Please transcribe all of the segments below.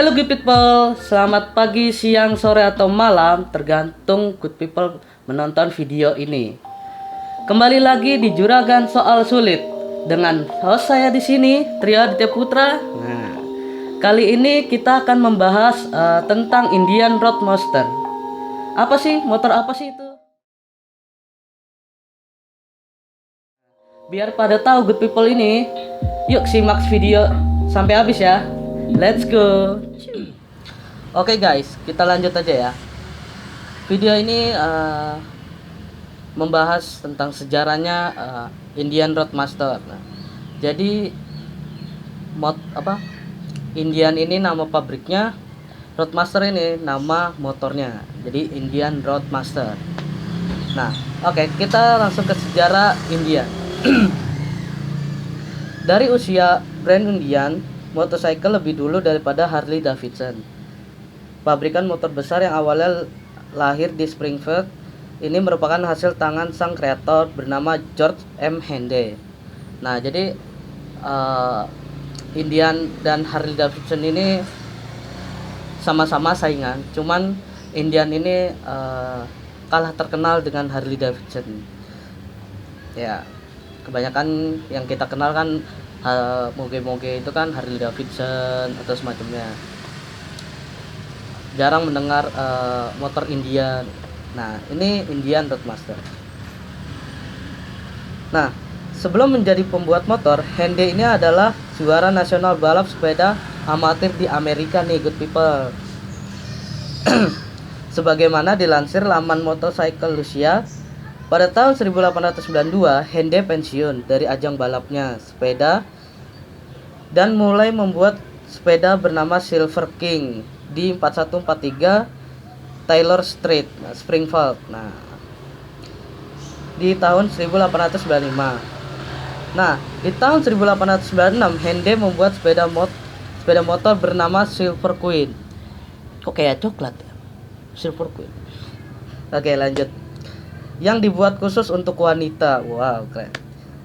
Hello good people, selamat pagi, siang, sore, atau malam, tergantung good people menonton video ini. Kembali lagi di Juragan Soal Sulit dengan host saya di sini, Trio Aditya Putra. Nah, kali ini kita akan membahas tentang Indian Roadmaster. Apa sih motor, apa sih itu? Biar pada tahu good people ini, yuk simak video sampai habis ya. Let's go. Oke guys, kita lanjut aja ya. Video ini membahas tentang sejarahnya Indian Roadmaster. Nah, jadi Indian ini nama pabriknya, Roadmaster ini nama motornya. Jadi Indian Roadmaster. Nah, oke, kita langsung ke sejarah Indian. Dari usia brand Indian, motorcycle lebih dulu daripada Harley Davidson. Pabrikan motor besar yang awalnya lahir di Springfield ini merupakan hasil tangan sang kreator bernama George M. Henday. Nah, jadi Indian dan Harley Davidson ini sama-sama saingan, cuman Indian ini kalah terkenal dengan Harley Davidson. Ya, kebanyakan yang kita kenal kan moge-moge itu kan Harley Davidson atau semacamnya. Jarang mendengar motor Indian. Nah, ini Indian Roadmaster. Nah, sebelum menjadi pembuat motor, Henday ini adalah juara nasional balap sepeda amatir di Amerika nih good people. Sebagaimana dilansir laman Motorcycle Lucia, pada tahun 1892 Henday pensiun dari ajang balapnya sepeda dan mulai membuat sepeda bernama Silver King di 4143 Taylor Street, Springfield. Nah, di tahun 1895. Nah, di tahun 1896 Henday membuat sepeda motor bernama Silver Queen. Kok kayak coklat ya? Silver Queen. Oke, lanjut. Yang dibuat khusus untuk wanita. Wow, keren.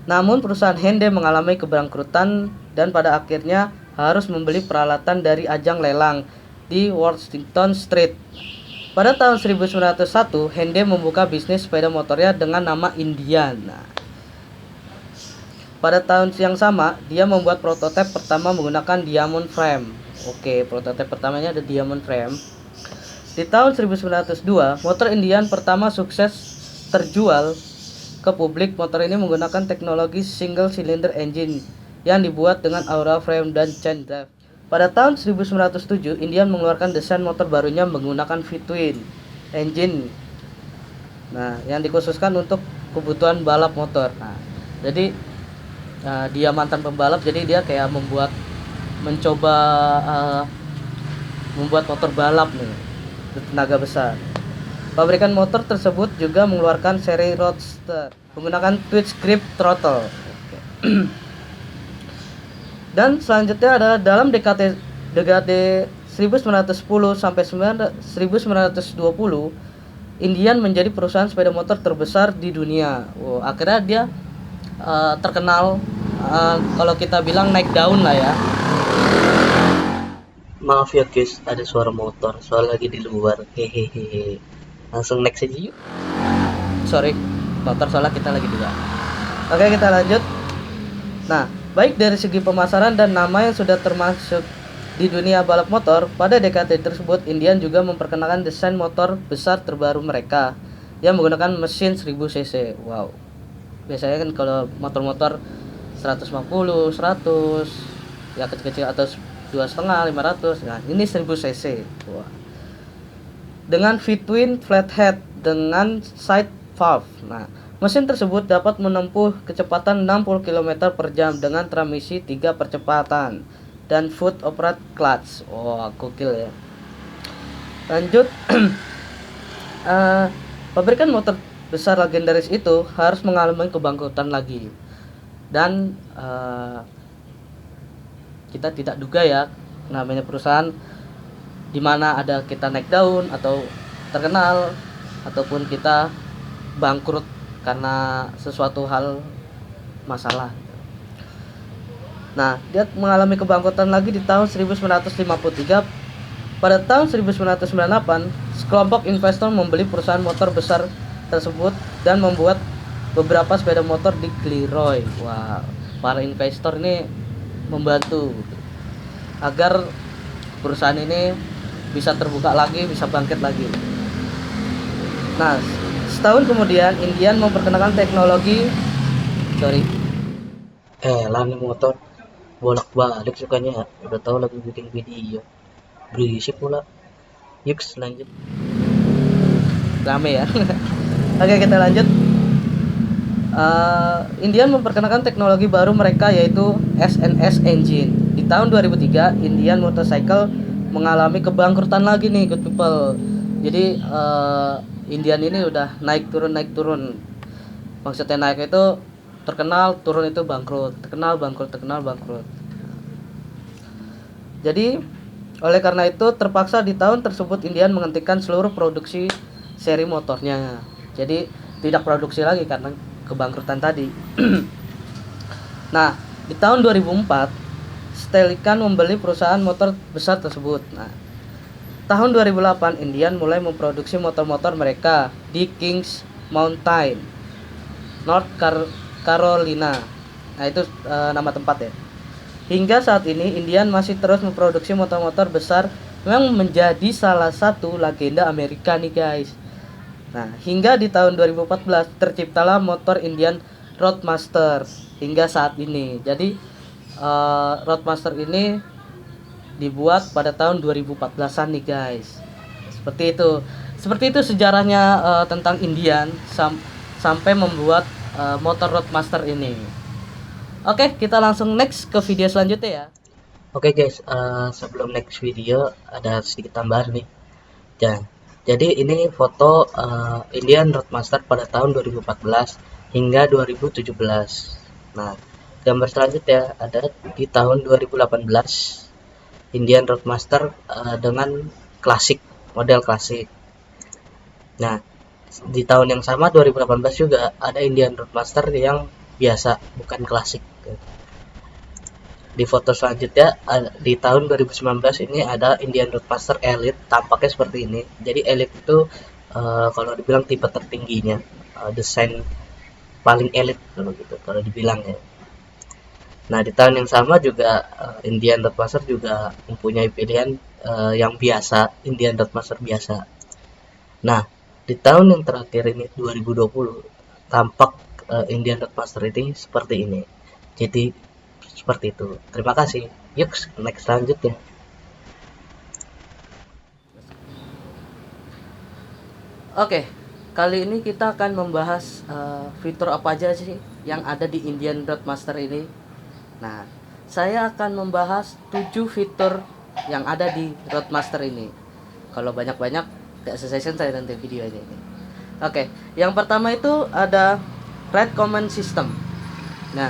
Namun perusahaan Henday mengalami kebangkrutan dan pada akhirnya harus membeli peralatan dari ajang lelang di Washington Street. Pada tahun 1901, Henday membuka bisnis sepeda motornya dengan nama Indian. Nah, pada tahun yang sama, dia membuat prototipe pertama menggunakan diamond frame. Oke, prototipe pertamanya ada diamond frame. Di tahun 1902, motor Indian pertama sukses terjual ke publik. Motor ini menggunakan teknologi single cylinder engine yang dibuat dengan aura frame dan chain drive. Pada tahun 1907, Indian mengeluarkan desain motor barunya menggunakan V-twin engine. Nah, yang dikhususkan untuk kebutuhan balap motor. Nah, jadi dia mantan pembalap, jadi dia kayak mencoba membuat motor balap nih, tenaga besar. Pabrikan motor tersebut juga mengeluarkan seri Roadster menggunakan twitch grip throttle. Dan selanjutnya adalah dalam dekade 1910 sampai 1920, Indian menjadi perusahaan sepeda motor terbesar di dunia. Wow, akhirnya dia terkenal, kalau kita bilang naik daun lah ya. Maaf ya guys, ada suara motor, soal lagi di luar. Hehehe. Langsung next aja yuk. Sorry, motor soalnya kita lagi di luar. Oke, kita lanjut. Nah, baik dari segi pemasaran dan nama yang sudah termasuk di dunia balap motor, pada dekade tersebut Indian juga memperkenalkan desain motor besar terbaru mereka yang menggunakan mesin 1000 cc. Wow. Biasanya kan kalau motor-motor 150, 100, ya kecil-kecil atau 2,5, 500. Nah, ini 1000 cc. Wah. Dengan V-twin flathead dengan side valve. Nah, mesin tersebut dapat menempuh kecepatan 60 km per jam dengan transmisi 3 percepatan dan foot operate clutch. Oh, gokil ya. Lanjut. Pabrikan motor besar legendaris itu harus mengalami kebangkrutan lagi. Dan kita tidak duga ya, namanya perusahaan dimana ada kita naik daun atau terkenal ataupun kita bangkrut karena sesuatu hal masalah. Nah, dia mengalami kebangkrutan lagi di tahun 1953 Pada tahun 1998, sekelompok investor membeli perusahaan motor besar tersebut dan membuat beberapa sepeda motor di Gilroy. Wah, para investor ini membantu agar perusahaan ini bisa terbuka lagi, bisa bangkit lagi. Nah, setahun kemudian Indian memperkenalkan teknologi Lani motor bolak-balik sukanya ya. Udah tahu lagi bikin video. Berisik pula. Yuk lanjut. rame ya. Oke, kita lanjut. Indian memperkenalkan teknologi baru mereka yaitu SNS engine. Di tahun 2003, Indian Motorcycle mengalami kebangkrutan lagi nih, good people. Jadi Indian ini udah naik turun. Maksudnya naik itu terkenal, turun itu bangkrut, terkenal bangkrut. Jadi oleh karena itu terpaksa di tahun tersebut Indian menghentikan seluruh produksi seri motornya. Jadi tidak produksi lagi karena kebangkrutan tadi. Nah, di tahun 2004 Stelican membeli perusahaan motor besar tersebut. Nah, tahun 2008 Indian mulai memproduksi motor-motor mereka di Kings Mountain, North Carolina. Nah, itu nama tempat ya. Hingga saat ini Indian masih terus memproduksi motor-motor besar yang menjadi salah satu legenda Amerika nih guys. Nah, hingga di tahun 2014 terciptalah motor Indian Roadmaster hingga saat ini. Jadi Roadmaster ini dibuat pada tahun 2014-an nih guys. Seperti itu sejarahnya tentang Indian sampai membuat motor Roadmaster ini. Oke, kita langsung next ke video selanjutnya ya. Oke guys, sebelum next video ada sedikit tambahan nih. Jadi ini foto Indian Roadmaster pada tahun 2014 hingga 2017. Nah, gambar selanjutnya ada di tahun 2018 Indian Roadmaster dengan model klasik. Nah, di tahun yang sama 2018 juga ada Indian Roadmaster yang biasa, bukan klasik. Di foto selanjutnya di tahun 2019 ini ada Indian Roadmaster Elite, tampaknya seperti ini. Jadi Elite itu kalau dibilang tipe tertingginya, desain paling elite kalau dibilang ya. Nah, di tahun yang sama juga Indian Roadmaster juga mempunyai pilihan yang biasa, Indian Roadmaster biasa. Nah, di tahun yang terakhir ini 2020 tampak Indian Roadmaster ini seperti ini. Jadi seperti itu. Terima kasih. Yuk next selanjutnya. Oke, kali ini kita akan membahas fitur apa aja sih yang ada di Indian Roadmaster ini. Nah, saya akan membahas 7 fitur yang ada di Roadmaster ini. Kalau banyak-banyak gak selesai saya nanti video aja ini. Oke, yang pertama itu ada Ride Command System. Nah,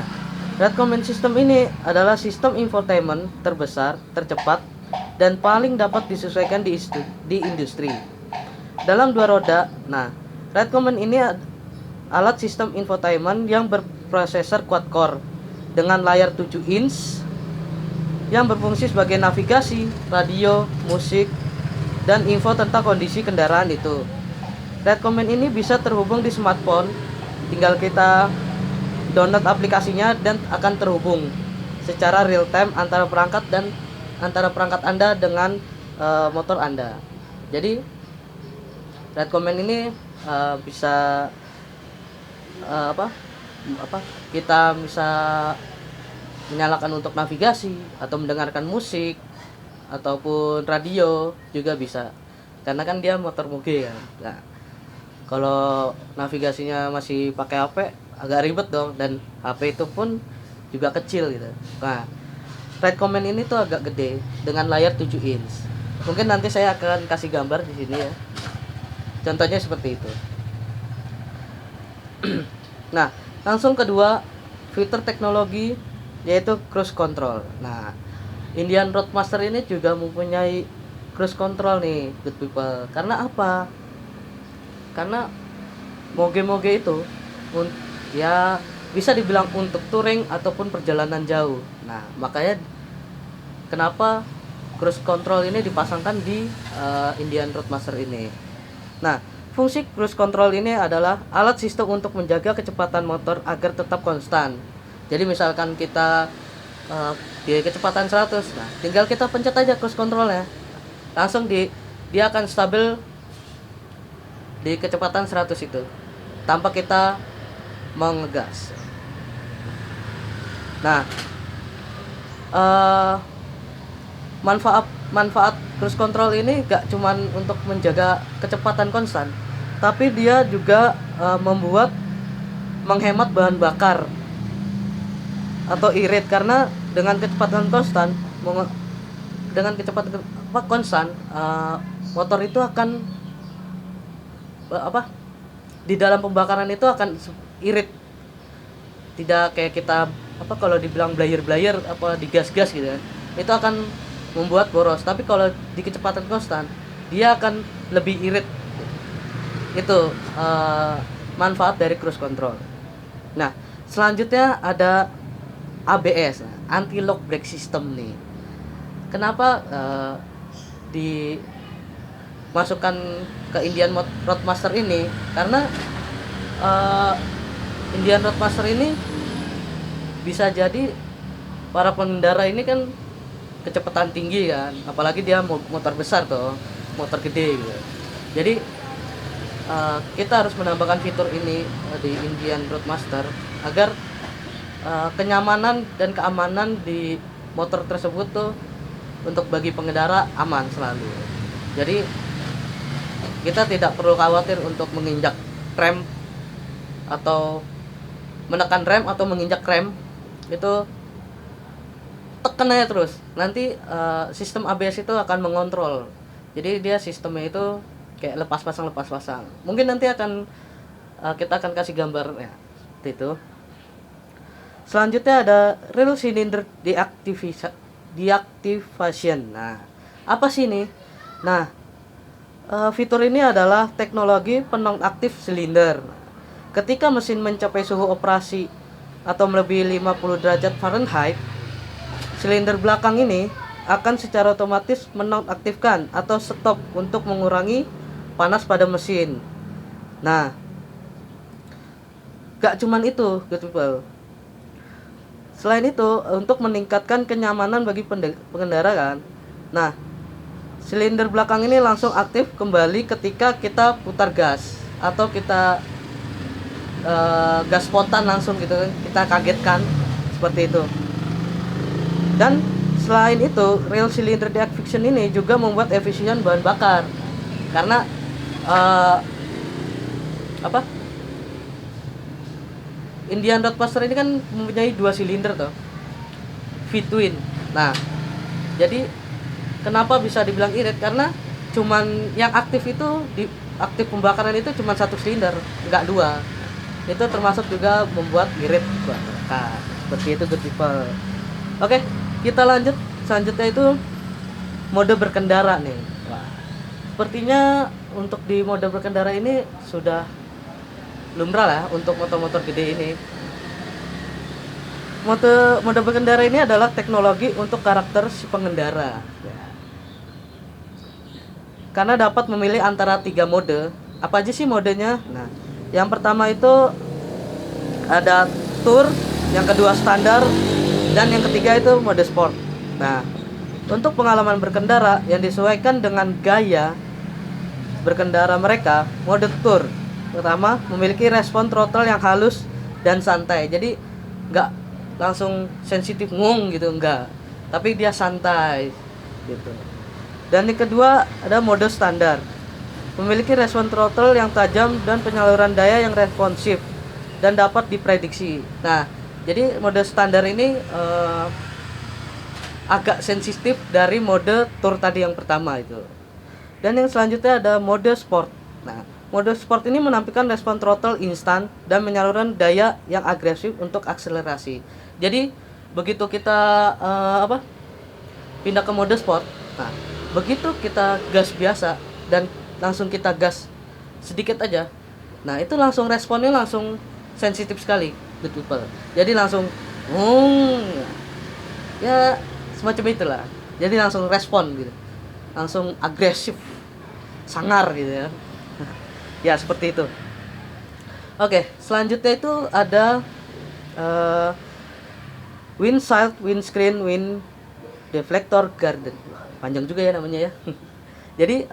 Ride Command System ini adalah sistem infotainment terbesar, tercepat, dan paling dapat disesuaikan di industri. Dalam 2 roda, nah, Ride Command ini alat sistem infotainment yang berprosesor quad-core dengan layar 7 inch yang berfungsi sebagai navigasi, radio, musik, dan info tentang kondisi kendaraan itu. Ride Command ini bisa terhubung di smartphone, tinggal kita download aplikasinya dan akan terhubung secara real time antara perangkat Anda dengan motor Anda. Jadi Ride Command ini bisa kita bisa menyalakan untuk navigasi atau mendengarkan musik ataupun radio juga bisa, karena kan dia motor moge kan. Nah, kalau navigasinya masih pakai HP agak ribet dong, dan HP itu pun juga kecil gitu. Nah, Ride Command ini tuh agak gede dengan layar 7 inch. Mungkin nanti saya akan kasih gambar di sini ya. Contohnya seperti itu. Nah, langsung kedua, fitur teknologi yaitu cruise control. Nah, Indian Roadmaster ini juga mempunyai cruise control nih, good people. Karena apa? Karena moge-moge itu ya bisa dibilang untuk touring ataupun perjalanan jauh. Nah, makanya kenapa cruise control ini dipasangkan di Indian Roadmaster ini. Nah, fungsi cruise control ini adalah alat sistem untuk menjaga kecepatan motor agar tetap konstan. Jadi misalkan kita di kecepatan 100, nah tinggal kita pencet aja cruise controlnya, langsung dia akan stabil di kecepatan 100 itu tanpa kita mengegas. Nah, manfaat cruise control ini gak cuman untuk menjaga kecepatan konstan, tapi dia juga membuat menghemat bahan bakar atau irit, karena dengan kecepatan konstan motor itu akan di dalam pembakaran itu akan irit, tidak kayak kita kalau dibilang blayer digas-gas gitu ya, itu akan membuat boros. Tapi kalau di kecepatan konstan dia akan lebih irit. Itu manfaat dari cruise control. Nah, selanjutnya ada ABS, anti lock brake system nih. Kenapa dimasukkan ke Indian Roadmaster ini? Karena Indian Roadmaster ini bisa jadi para pengendara ini kan kecepatan tinggi kan, apalagi dia motor besar tuh, motor gede gitu. Jadi kita harus menambahkan fitur ini di Indian Roadmaster agar kenyamanan dan keamanan di motor tersebut tuh untuk bagi pengendara aman selalu. Jadi kita tidak perlu khawatir untuk menginjak rem atau menekan rem atau menginjak rem, itu tekan aja terus, nanti sistem ABS itu akan mengontrol. Jadi dia sistemnya itu kayak lepas pasang. Mungkin nanti kita akan kasih gambar ya, seperti itu. Selanjutnya ada rear cylinder deactivation. Nah, apa sih ini? Nah, fitur ini adalah teknologi penonaktif silinder. Ketika mesin mencapai suhu operasi atau melebihi 50 derajat Fahrenheit, silinder belakang ini akan secara otomatis menonaktifkan atau stop untuk mengurangi panas pada mesin. Nah, gak cuman itu, good people. Selain itu, untuk meningkatkan kenyamanan bagi pengendara kan. Nah, silinder belakang ini langsung aktif kembali ketika kita putar gas atau kita gas spontan langsung gitu, kita kagetkan seperti itu. Dan selain itu, rear cylinder deactivation ini juga membuat efisien bahan bakar, karena Indian Roadmaster ini kan mempunyai 2 silinder tuh, V-twin. Nah, jadi kenapa bisa dibilang irit? Karena cuman yang aktif itu aktif pembakaran itu cuma 1 silinder, enggak 2. Itu termasuk juga membuat irit bahan bakar. Seperti itu, good people. Oke, kita lanjut. Selanjutnya itu mode berkendara nih. Wah, sepertinya untuk di mode berkendara ini sudah lumrah lah untuk motor-motor gede ini. Mode berkendara ini adalah teknologi untuk karakter si pengendara. Karena dapat memilih antara 3 mode. Apa aja sih modenya? Nah, yang pertama itu ada Tour, yang kedua standar, dan yang ketiga itu mode sport. Nah, untuk pengalaman berkendara yang disesuaikan dengan gaya berkendara mereka, mode Tour pertama memiliki respon throttle yang halus dan santai. Jadi nggak langsung sensitif ngung gitu, enggak, tapi dia santai gitu. Dan yang kedua ada mode standar, memiliki respon throttle yang tajam dan penyaluran daya yang responsif dan dapat diprediksi. Nah, jadi mode standar ini agak sensitif dari mode Tour tadi yang pertama itu. Dan yang selanjutnya ada mode sport. Nah, mode sport ini menampilkan respon throttle instan dan penyaluran daya yang agresif untuk akselerasi. Jadi begitu kita pindah ke mode sport, nah begitu kita gas biasa dan langsung kita gas sedikit aja, nah itu langsung responnya langsung sensitif sekali, good people. Jadi langsung ya semacam itulah. Jadi langsung respon gitu, langsung agresif, sangar gitu ya. Ya seperti itu. Oke, selanjutnya itu ada windshield, windscreen, wind deflector garden. Panjang juga ya namanya ya. Jadi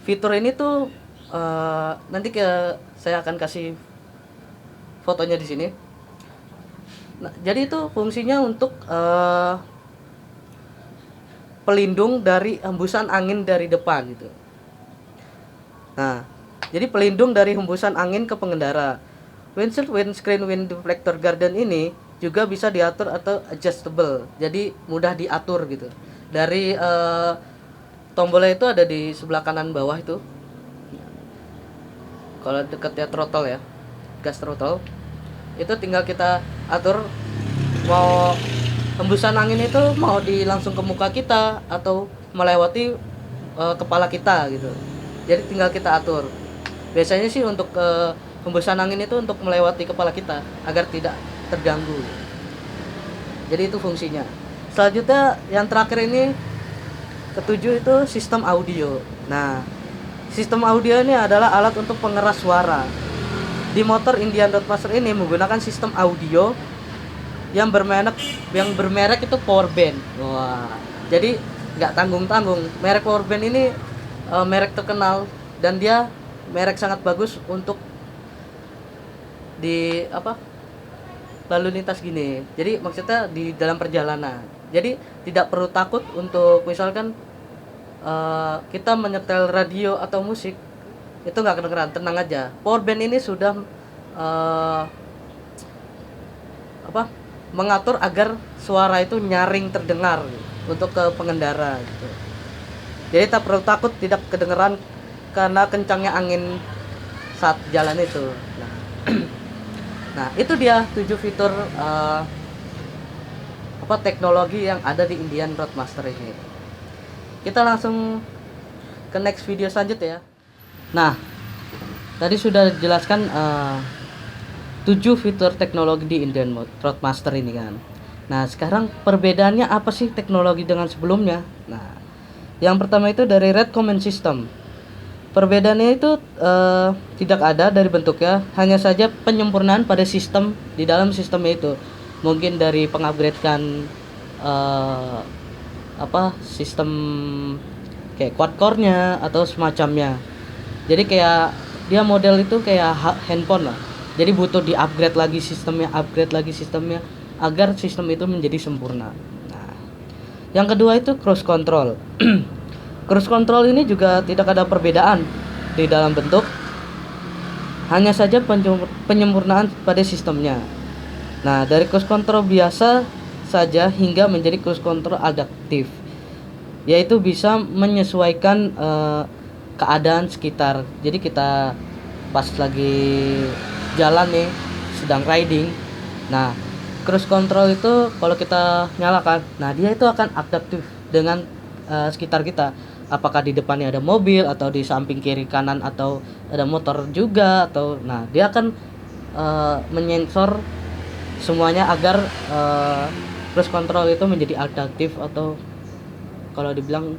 fitur ini tuh nanti saya akan kasih fotonya di sini. Nah, jadi itu fungsinya untuk pelindung dari hembusan angin dari depan gitu. Nah, jadi pelindung dari hembusan angin ke pengendara. Windshield, windscreen, wind deflector garden ini juga bisa diatur atau adjustable. Jadi mudah diatur gitu. Dari tombolnya itu ada di sebelah kanan bawah itu. Kalau dekatnya throttle ya, gas throttle. Itu tinggal kita atur mau hembusan angin itu mau langsung ke muka kita atau melewati kepala kita gitu. Jadi tinggal kita atur. Biasanya sih untuk hembusan angin itu untuk melewati kepala kita agar tidak terganggu. Jadi itu fungsinya. Selanjutnya yang terakhir ini ketujuh itu sistem audio. Nah, sistem audio ini adalah alat untuk pengeras suara. Di motor Indian Roadmaster ini menggunakan sistem audio yang bermerek itu Powerband. Wah, jadi nggak tanggung-tanggung. Merek Powerband ini merek terkenal dan dia merek sangat bagus untuk di lalu lintas gini. Jadi maksudnya di dalam perjalanan. Jadi tidak perlu takut untuk misalkan kita menyetel radio atau musik itu nggak kedengeran, tenang aja. Powerband ini sudah mengatur agar suara itu nyaring terdengar untuk ke pengendara gitu. Jadi tak perlu takut tidak kedengeran karena kencangnya angin saat jalan itu. Nah, itu dia 7 fitur teknologi yang ada di Indian Roadmaster ini. Kita langsung ke next video selanjutnya ya. Nah, tadi sudah dijelaskan 7 fitur teknologi di Indian Roadmaster ini kan. Nah, sekarang perbedaannya apa sih teknologi dengan sebelumnya? Nah, yang pertama itu dari Red Command System. Perbedaannya itu tidak ada dari bentuknya, hanya saja penyempurnaan pada sistem di dalam sistemnya itu. Mungkin dari pengupgradekan sistem kayak quad core-nya atau semacamnya. Jadi kayak dia model itu kayak handphone lah. Jadi butuh di-upgrade lagi sistemnya, agar sistem itu menjadi sempurna. Nah, yang kedua itu cruise control. Cruise control ini juga tidak ada perbedaan di dalam bentuk, hanya saja penyempurnaan pada sistemnya. Nah, dari cruise control biasa saja hingga menjadi cruise control adaptif, yaitu bisa menyesuaikan keadaan sekitar. Jadi kita pas lagi jalan nih, sedang riding, nah cruise control itu kalau kita nyalakan, nah dia itu akan adaptif dengan sekitar kita. Apakah di depannya ada mobil atau di samping kiri kanan atau ada motor juga, atau nah dia akan menyensor semuanya agar cruise control itu menjadi adaptif, atau kalau dibilang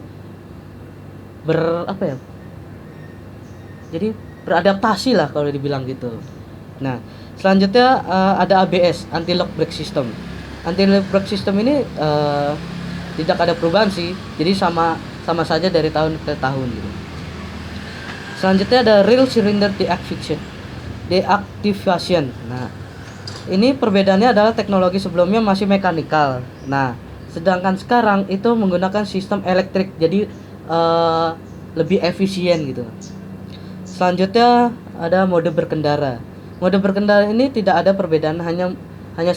jadi beradaptasi lah kalau dibilang gitu. Nah, selanjutnya ada ABS, anti lock brake system. Anti lock brake system ini tidak ada perubahan sih, jadi sama saja dari tahun ke tahun gitu. Selanjutnya ada rear cylinder deactivation. Nah, ini perbedaannya adalah teknologi sebelumnya masih mekanikal. Nah, sedangkan sekarang itu menggunakan sistem elektrik, jadi lebih efisien gitu. Selanjutnya ada mode berkendara. Mode berkendara ini tidak ada perbedaan, hanya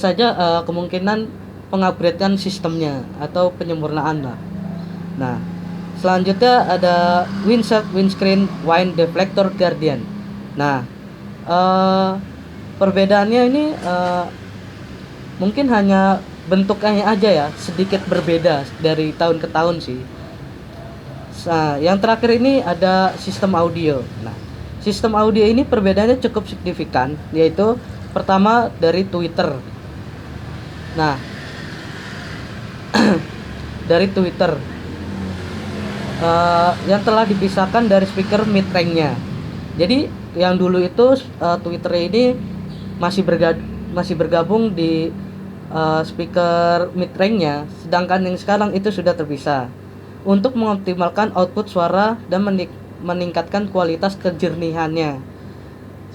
saja kemungkinan pengupgradean sistemnya atau penyempurnaan lah. Nah, selanjutnya ada windshield, windscreen, wind deflector guardian. Nah, perbedaannya ini mungkin hanya bentuknya aja ya, sedikit berbeda dari tahun ke tahun sih. Nah, yang terakhir ini ada sistem audio. Nah, sistem audio ini perbedaannya cukup signifikan, yaitu pertama dari Twitter. Nah, dari Twitter yang telah dipisahkan dari speaker mid-range-nya. Jadi yang dulu itu Twitter ini masih bergabung di speaker mid-range-nya, sedangkan yang sekarang itu sudah terpisah untuk mengoptimalkan output suara dan meningkatkan kualitas kejernihannya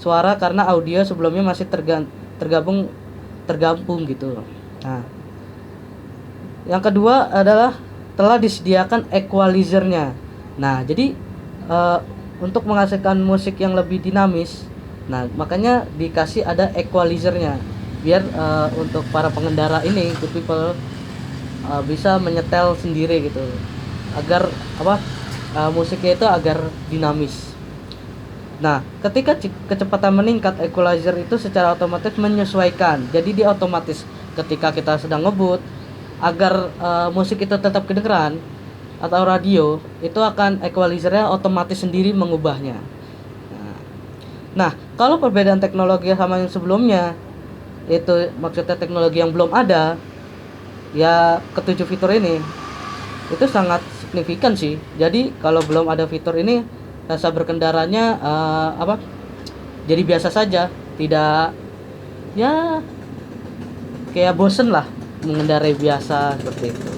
suara, karena audio sebelumnya masih tergabung gitu. Nah, yang kedua adalah telah disediakan equalizer-nya. Nah, jadi untuk menghasilkan musik yang lebih dinamis, nah makanya dikasih ada equalizer-nya biar untuk para pengendara ini, good people, bisa menyetel sendiri gitu, agar musiknya itu agar dinamis. Nah, ketika kecepatan meningkat, equalizer itu secara otomatis menyesuaikan. Jadi dia otomatis ketika kita sedang ngebut, agar musik itu tetap kedengeran atau radio, itu akan equalizernya otomatis sendiri mengubahnya. Nah, kalau perbedaan teknologi sama yang sebelumnya, itu maksudnya teknologi yang belum ada, ya ketujuh fitur ini, itu sangat signifikan sih. Jadi kalau belum ada fitur ini, rasa berkendaranya jadi biasa saja, tidak, ya kayak bosen lah mengendarai biasa seperti itu.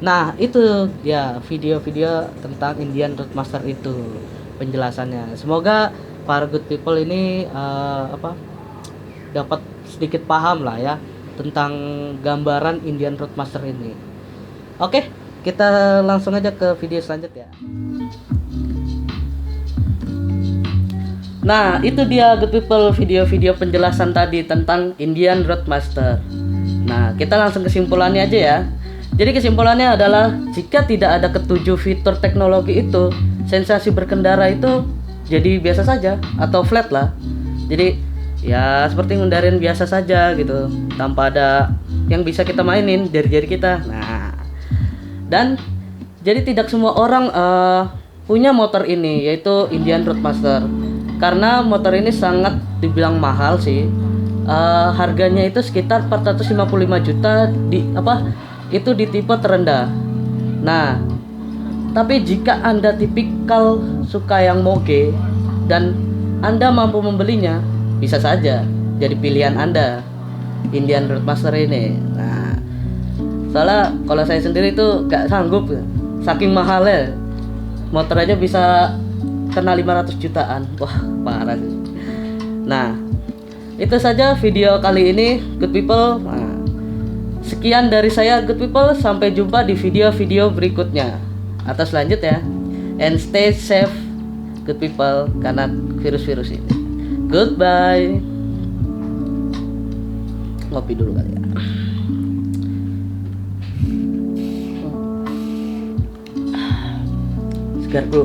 Nah, itu ya video-video tentang Indian Roadmaster itu penjelasannya. Semoga para good people ini dapat sedikit paham lah ya tentang gambaran Indian Roadmaster ini. Oke, kita langsung aja ke video selanjutnya. Nah, itu dia good people video-video penjelasan tadi tentang Indian Roadmaster. Nah, kita langsung kesimpulannya aja ya. Jadi kesimpulannya adalah jika tidak ada ketujuh fitur teknologi itu, sensasi berkendara itu jadi biasa saja atau flat lah. Jadi ya seperti ngendarin biasa saja gitu, tanpa ada yang bisa kita mainin dari jari kita. Nah, dan jadi tidak semua orang punya motor ini, yaitu Indian Roadmaster. Karena motor ini sangat dibilang mahal sih. Harganya itu sekitar 455 juta itu di tipe terendah. Nah, tapi jika Anda tipikal suka yang moge dan Anda mampu membelinya, bisa saja jadi pilihan Anda Indian Roadmaster ini. Nah, soalnya kalau saya sendiri tuh gak sanggup, saking mahalnya. Motor aja bisa kena 500 jutaan. Wah, parah sih. Nah, itu saja video kali ini good people. Nah, sekian dari saya good people, sampai jumpa di video-video berikutnya atau selanjutnya. And stay safe good people karena virus-virus ini. Goodbye. Ngopi dulu kali ya. Segar bro.